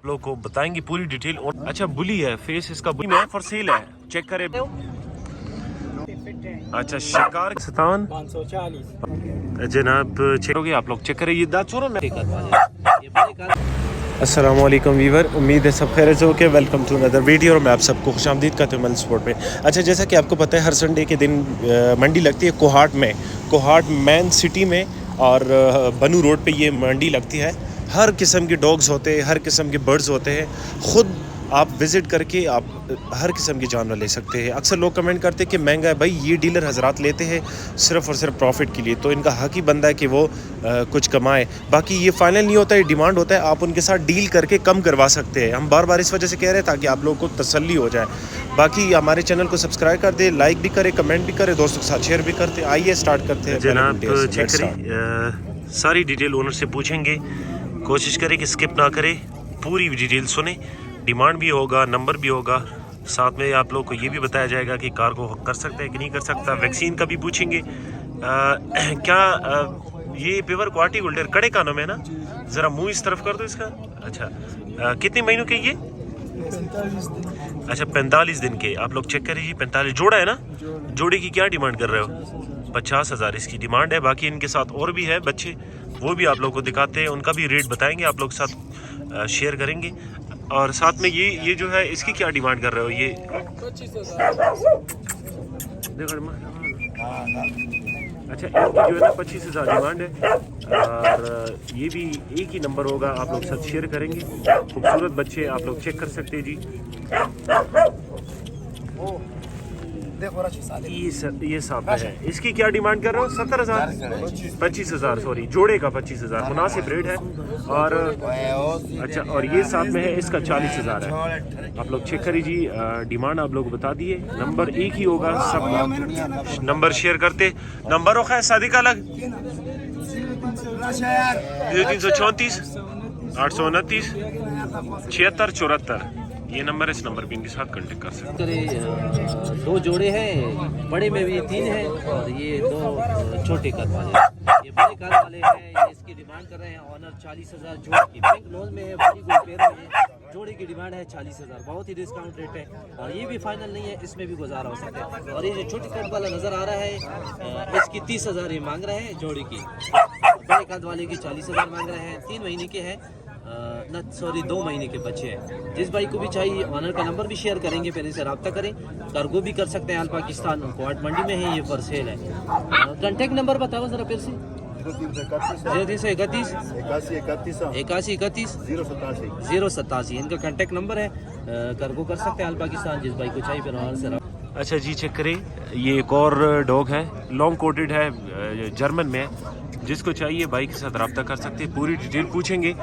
लोग को बताएंगे पूरी डिटेल। अच्छा बुली है, फेस इसका बुली में फॉर सेल है, चेक करें। अच्छा शिकार स्थान 540 जनाब, चेक हो गया, आप लोग चेक करें। ये दांत छोड़ो। अस्सलाम वालेकुम वीवर, उम्मीद है सब खैरियत से होके। वेलकम टू अनदर वीडियो और मैं आप सबको खुशामदीद करता हूँ स्पोर्ट में। अच्छा जैसा कि आपको पता है हर संडे के दिन मंडी लगती है कोहाट में, कोहाट मैन सिटी में, और बनू रोड पे ये मंडी लगती है। हर किस्म के डॉग्स होते हैं, हर किस्म के बर्ड्स होते हैं। ख़ुद आप विज़िट करके आप हर किस्म के जानवर ले सकते हैं। अक्सर लोग कमेंट करते हैं कि महंगा है। भाई ये डीलर हजरात लेते हैं सिर्फ़ और सिर्फ प्रॉफिट के लिए, तो इनका हक़ ही बनता है कि वो कुछ कमाए। बाकी ये फ़ाइनल नहीं होता है, डिमांड होता है। आप उनके साथ डील करके कम करवा सकते हैं। हम बार बार इस वजह से कह रहे हैं ताकि आप लोगों को तसल्ली हो जाए। बाकी हमारे चैनल को सब्सक्राइब कर दे, लाइक भी करें, कमेंट भी करें, दोस्तों के साथ शेयर भी करते। आइए स्टार्ट करते हैं जनाब। चेक करें, सारी डिटेल ओनर से पूछेंगे, कोशिश करें कि स्किप ना करें, पूरी डिटेल सुने। डिमांड भी होगा, नंबर भी होगा, साथ में आप लोग को ये भी बताया जाएगा कि कार को कर सकता है कि नहीं कर सकता। वैक्सीन का भी पूछेंगे। ये प्योर क्वालिटी गोल्डर कड़े कानों में ना, ज़रा मुंह इस तरफ कर दो इसका। अच्छा कितने महीनों के ये? 45 दिन। अच्छा 45 दिन के। आप लोग चेक करिए। 45 जोड़ा है ना? जोड़े की क्या डिमांड कर रहे हो? 50,000 इसकी डिमांड है। बाकी इनके साथ और भी है बच्चे, वो भी आप लोग को दिखाते हैं, उनका भी रेट बताएंगे, आप लोग के साथ शेयर करेंगे। और साथ में ये जो है इसकी क्या डिमांड कर रहे हो? ये 25,000। अच्छा इनकी जो है ना 25,000 डिमांड है। और ये भी एक ही नंबर होगा, आप लोग साथ शेयर करेंगे। खूबसूरत बच्चे आप लोग चेक कर सकते हैं जी। ये साफ है। इसकी क्या डिमांड कर रहे हो? 70,000, 25,000 सॉरी, जोड़े का 25,000 मुनासिब रेट है। और अच्छा और ये साथ में है, इसका 40,000 है। आप लोग चेक करिए जी। डिमांड आप लोग बता दिए, नंबर एक ही होगा, सब नंबर शेयर करते। नंबर होगा सादिक अलग 334 829 76 74। ये नंबर है, इस नंबर पे इनके साथ कांटेक्ट कर सकते हैं। 2 जोड़े हैं, बड़े में भी 3 हैं और ये 2 छोटे कर वाले। ये बड़े कार वाले हैं, ये इसकी डिमांड कर रहे हैं ऑनर 40,000 जोड़ की। पिंक नोज में है, बड़ी कोई पैर में है। जोड़े की डिमांड है 40,000, बहुत ही डिस्काउंट रेट है। और ये भी फाइनल नहीं है, इसमें भी गुजारा हो सकता है। और ये जो छोटी कट वाला नज़र आ रहा है, इसकी 30,000 ये मांग रहे हैं जोड़ी की। बड़े कद वाले की 40,000 मांग रहे हैं। 3 महीने के हैं, 2 महीने के बच्चे हैं। जिस भाई को भी चाहिए ऑनर का नंबर भी शेयर करेंगे, पहले से रब्ता करें। कार्गो भी कर सकते हैं, ऑल पाकिस्तान कोहाट मंडी में है, ये फॉर सेल है। कॉन्टेक्ट नंबर बताओ ज़रा फिर से। 0331 81 31 087। इनका कॉन्टेक्ट नंबर है, कार्गो कर सकते हैं ऑल पाकिस्तान। जिस भाई को चाहिए फिर ऑनर से। अच्छा जी चेक करें, ये एक और डॉग है, लॉन्ग कोटेड है, जर्मन में है। जिसको चाहिए भाई के साथ रब्ता कर सकते हैं, पूरी डिटेल पूछेंगे।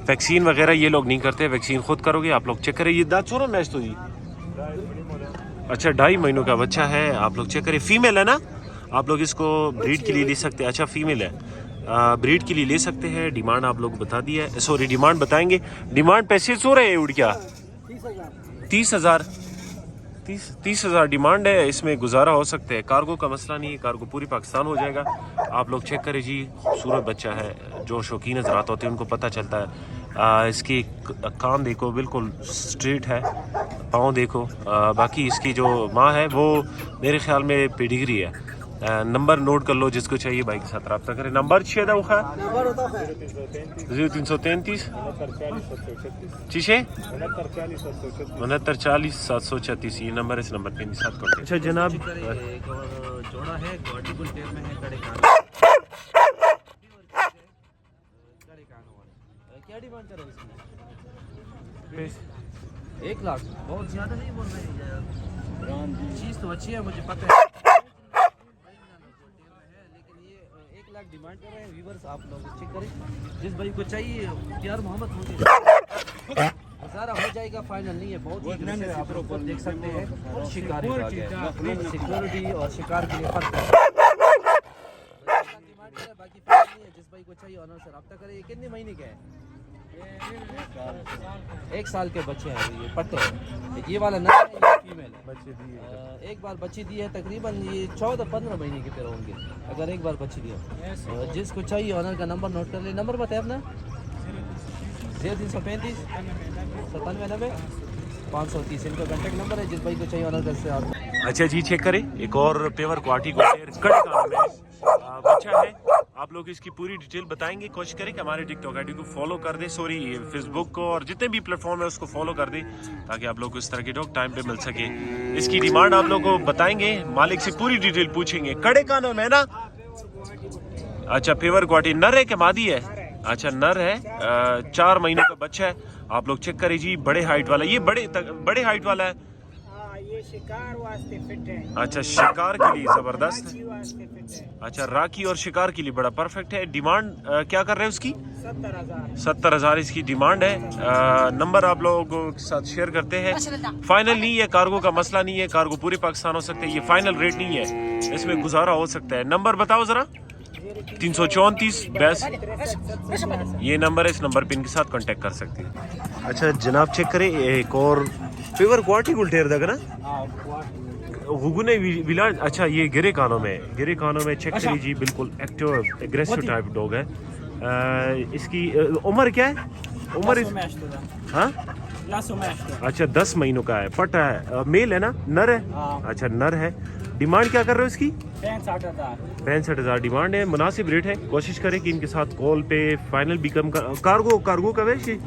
वैक्सीन वगैरह ये लोग नहीं करते, वैक्सीन खुद करोगे। आप लोग चेक करें। ये दांत छोड़ो मैच तो जी। अच्छा 2.5 महीनों का बच्चा है, आप लोग चेक करें। फीमेल है ना? आप लोग इसको ब्रीड के लिए ले सकते हैं। अच्छा फीमेल है, ब्रीड के लिए ले सकते हैं। डिमांड आप लोग बता दिया है, सॉरी डिमांड बताएंगे। डिमांड पैसे सो रहे हैं उड़ क्या? 30,000 डिमांड है। इसमें गुजारा हो सकता है, कार्गो का मसला नहीं है, कार्गो पूरी पाकिस्तान हो जाएगा। आप लोग चेक करें जी। खूबसूरत बच्चा है, जो शौकीन हज़रात होते हैं उनको पता चलता है। इसकी कान देखो बिल्कुल स्ट्रेट है, पाँव देखो। बाकी इसकी जो माँ है वो मेरे ख्याल में पेडिग्री है। नंबर नोट कर लो, जिसको चाहिए भाई के साथ रब्ता करें। नंबर 6 दफ़ा 0333 6940 736। ये नंबर, इस नंबर पे साथ कॉन्टेक्ट। अच्छा जनाब जोड़ा है, क्वालिटी गुल टेप में है, कड़े कान। क्या डिमांड कर रहे हो इसमें? 1 लाख बहुत ज़्यादा नहीं बोल रहे हैं। चीज़ तो अच्छी है, मुझे पता है, डिमांड कर रहे हैं। व्यूअर्स आप लोग चेक करें। जिस भाई को चाहिए प्यार मोहब्बत होगी, गुजारा हो जाएगा, फाइनल नहीं है। बहुत ही आप लोग देख सकते हैं, शिकारी सिक्योरिटी और शिकार के लिए फर्क है। डिमांड है, बाकी फाइनल नहीं है। जिस भाई को चाहिए ऑनर से रब्ता करें। ये कितने महीने के हैं? 1 साल के बच्चे हैं, ये पट्टे हैं। ये वाला नर है, ये फीमेल है। बच्चे दिए एक बार बच्ची दी है, तकरीबन ये 14-15 महीने के फिर होंगे अगर एक बार बच्ची दिया। जिसको चाहिए ऑनर का नंबर नोट कर ले। नंबर बताए अपना 0335 9790 530 इनका कॉन्टैक्ट नंबर है। जिस भाई को चाहिए ऑर्डर कर सकते आप। अच्छा जी, चेक करें, एक और पेवर क्वालिटी को कड़े कानों में बच्चा है। आप लोग इसकी पूरी डिटेल बताएंगे। कोशिश करें कि हमारे टिकटॉक आईडी को फॉलो कर दे, सॉरी फेसबुक को, और जितने भी प्लेटफॉर्म है उसको फॉलो कर दे, ताकि आप लोग को इस तरह के डॉग टाइम पे मिल सके। इसकी डिमांड आप लोग को बताएंगे, मालिक से पूरी डिटेल पूछेंगे। कड़े कानों में ना। अच्छा, पेवर क्वालिटी नर है कि मादी है? अच्छा, नर है, 4 महीनों का बच्चा है। आप लोग चेक करें जी, बड़े हाइट वाला, ये बड़े हाइट वाला है। ये शिकार वास्ते फिट है। अच्छा, शिकार के लिए जबरदस्त राखी है। वास्ते फिट है। अच्छा, राखी और शिकार के लिए बड़ा परफेक्ट है। डिमांड क्या कर रहे हैं उसकी? 70,000। 70,000 इसकी डिमांड है। नंबर आप लोगों के साथ शेयर करते हैं। फाइनल नहीं है, कार्गो का मसला नहीं है, कार्गो पूरे पाकिस्तान हो सकते हैं, ये फाइनल रेट नहीं है, इसमें गुजारा हो सकता है। नंबर बताओ जरा। 334 20। ये नंबर है, इस नंबर पे इनके साथ कांटेक्ट कर सकते हैं। अच्छा जनाब, चेक करें, एक और पेवर क्वालिटी गुलटेर दग ना गुगुने विला। अच्छा, ये गिरे कानों में चेक करिए जी, बिल्कुल एक्टिव एग्रेसिव टाइप डॉग है। इसकी उम्र क्या है? उम्र हाँ, अच्छा 10 महीनों का है, पटा है, मेल है ना, नर है? अच्छा, नर है। डिमांड क्या कर रहे हो इसकी? 65,000 डिमांड है, मुनासिब रेट है। कोशिश करें कि इनके साथ कॉल पे फाइनल भी कम कर। कार्गो का वैसे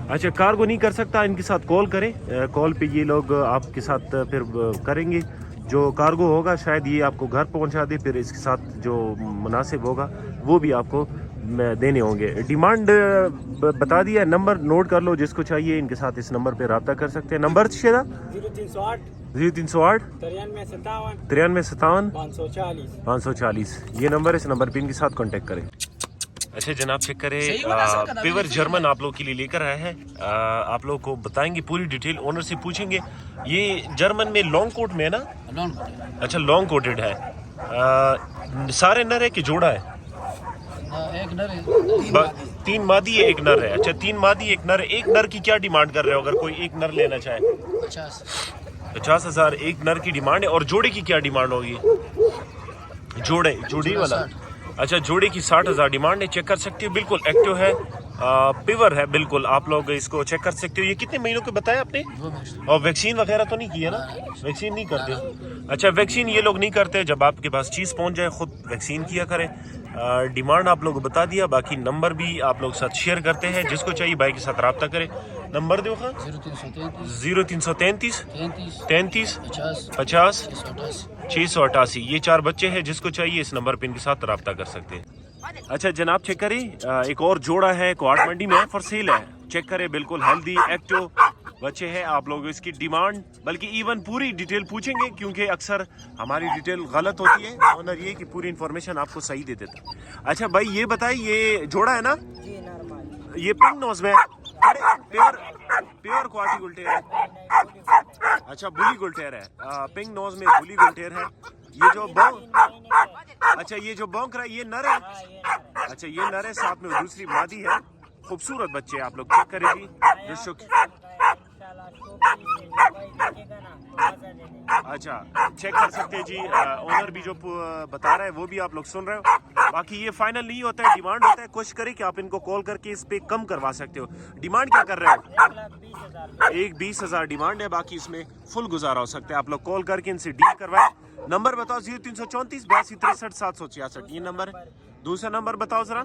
अच्छा, कार्गो नहीं कर सकता, इनके साथ कॉल करें, कॉल पे ये लोग आपके साथ फिर करेंगे। जो कार्गो होगा शायद ये आपको घर पहुंचा दे, फिर इसके साथ जो मुनासिब होगा वो भी आपको देने होंगे। डिमांड बता दिया, नंबर नोट कर लो, जिसको चाहिए इनके साथ इस नंबर पे रब्ता कर सकते हैं। नंबर 0308 93 57 540, ये नंबर, इस नंबर पे इनके साथ कांटेक्ट करें। अच्छा जनाब, चेक करें, पेवर जर्मन आप लोग के लिए लेकर आए हैं। आप लोग को बताएंगे पूरी डिटेल, ओनर से पूछेंगे। ये जर्मन में लॉन्ग कोट में है ना? अच्छा, लॉन्ग कोटेड है। सारे नर है कि जोड़ा है? एक नर है, 3 मादी है, 1 नर है। अच्छा, 3 मादी 1 नर है। 1 नर की क्या डिमांड कर रहे हो, अगर कोई 1 नर लेना चाहे? 50,000 1 नर की डिमांड है। और जोड़े की क्या डिमांड होगी? जोड़ी वाला? अच्छा, जोड़े की 60,000 डिमांड है। चेक कर सकते हो, बिल्कुल एक्टिव है, पिवर है, बिल्कुल आप लोग इसको चेक कर सकते हो। ये कितने महीनों के बताया आपने? और वैक्सीन वगैरह तो नहीं किया ना? वैक्सीन नहीं करते? अच्छा, वैक्सीन ये लोग नहीं करते। जब आपके पास चीज़ पहुंच जाए खुद वैक्सीन किया करें। डिमांड आप लोग बता दिया, बाकी नंबर भी आप लोग साथ शेयर करते हैं। जिसको चाहिए भाई के साथ रब्ता करें। नंबर दो खा 0333 33 50 688, ये 4 बच्चे हैं। जिसको चाहिए इस नंबर पे इनके साथ रब्ता कर सकते हैं। अच्छा जनाब, चेक करें, एक और जोड़ा है, क्वार्ट मंडी में फॉर सेल है। चेक करें, बिल्कुल हेल्दी एक्टिव बच्चे हैं। आप लोग इसकी डिमांड, बल्कि इवन पूरी डिटेल पूछेंगे, क्योंकि अक्सर हमारी डिटेल गलत होती है। ऑनर ये कि पूरी इन्फॉर्मेशन आपको सही दे देता। अच्छा भाई, ये बताइए, ये जोड़ा है ना? ये पिंक नोज में प्योर क्वालिटी गुलटेर है। अच्छा, बुली गुलटेर है, पिंक नोज में बुली गुलटेर है। ये जो अच्छा, ये जो बौंक रहा है ये नर है? अच्छा, ये नर है, साथ में दूसरी मादी है। खूबसूरत बच्चे, आप लोग चेक करें जी। अच्छा, चेक कर सकते हैं जी। ओनर भी जो बता रहा है वो भी आप लोग सुन रहे हो। बाकी ये फाइनल नहीं होता है, डिमांड होता है। कोशिश करें कि आप इनको कॉल करके इस पे कम करवा सकते हो। डिमांड क्या कर रहे हो? 1,20,000 डिमांड है, बाकी इसमें फुल गुजारा हो सकता है। आप लोग कॉल करके इनसे डील करवाएं। नंबर बताओ। 0334 82 63 766, ये नंबर। दूसरा नंबर बताओ जरा।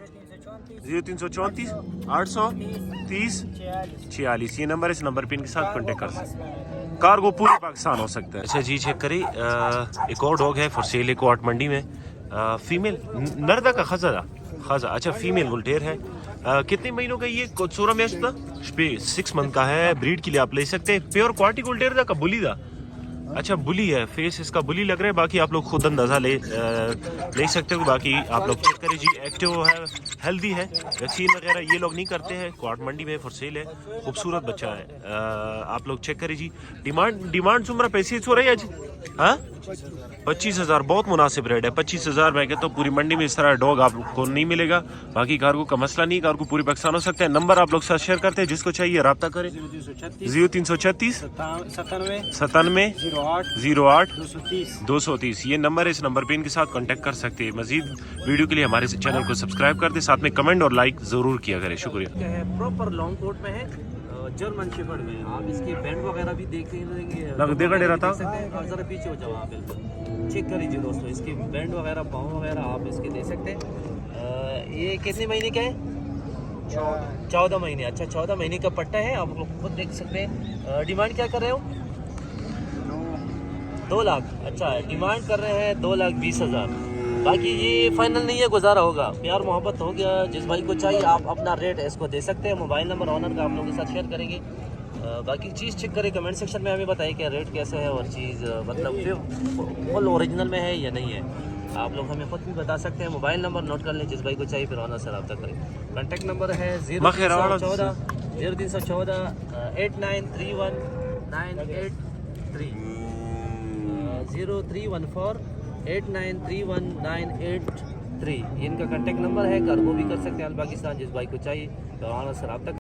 0334 830 46, ये नंबर। इस नंबर पे इनके साथ कांटेक्ट कर सकते हैं। कार्गो पूरे पाकिस्तान हो सकता है। अच्छा जी, चेक करें, एक और डॉग है फॉर सेल, एक क्वार्ट मंडी में। फीमेल नर्दा का खजा। अच्छा, फीमेल गुलटेर है। कितने महीनों का ये? 16 में 6 मंथ का है। ब्रीड के लिए आप ले सकते हैं। प्योर क्वालिटी गुलटेर का बुली दा। अच्छा, बुली है, फेस इसका बुली लग रहा है। बाकी आप लोग खुद अंदाज़ा ले सकते हो। बाकी आप लोग चेक करें जी, एक्टिव है, हेल्दी है। वैक्सीन वगैरह ये लोग नहीं करते हैं। क्वार्ट मंडी में फॉर सेल है, खूबसूरत बच्चा है। आप लोग चेक करें जी। डिमांड सुमरा पैसे हो रही है आज? हाँ, 25,000 बहुत मुनासिब रेट है। 25,000 मैं कहता हूँ पूरी मंडी में इस तरह डॉग आपको नहीं मिलेगा। बाकी कार्गो का मसला नहीं, कार्गो पूरी पाकिस्तान हो सकता है। नंबर आप लोग साथ शेयर करते हैं, जिसको चाहिए रब्ता करें। 0336 97 08 230 230 ये नंबर है। इस नंबर पे इनके साथ कांटेक्ट कर सकते हैं। मजीद वीडियो के लिए हमारे चैनल को सब्सक्राइब कर दें, साथ में कमेंट और लाइक ज़रूर किया करें। शुक्रिया। क्या है प्रॉपर लॉन्ग कोट में है, जर्मन शेफर्ड में। आप इसके बैंड वगैरह भी देख लेंगे। देखा डेरा था। आप जरा पीछे हो जाओ, आप बिल्कुल चेक कर लीजिए दोस्तों, इसके बैंड वगैरह पाँव वगैरह आप इसके दे सकते हैं। ये कितने महीने का है? 14 महीने। अच्छा 14 महीने का पट्टा है, आप लोग खुद देख सकते हैं। डिमांड क्या कर रहे हो? 2 लाख। अच्छा डिमांड कर रहे हैं 2,20,000। बाकी ये फाइनल नहीं है, गुजारा होगा, प्यार मोहब्बत हो गया। जिस भाई को चाहिए आप अपना रेट इसको दे सकते हैं। मोबाइल नंबर ऑनर का आप लोगों के साथ शेयर करेंगे। बाकी चीज़ चेक करें, कमेंट सेक्शन में हमें बताइए कि रेट कैसे है और चीज़ मतलब फुल ओरिजिनल में है या नहीं है। आप लोग हमें खुद भी बता सकते हैं। मोबाइल नंबर नोट कर लें, जिस भाई को चाहिए फिर ऑनर से रब्ता करें। कॉन्टैक्ट नंबर है 0314 8931 983 0314 8931 983 इनका कॉन्टैक्ट नंबर है। कार्गो भी कर सकते हैं पाकिस्तान, जिस भाई को चाहिए तो ऑनर से रब्ता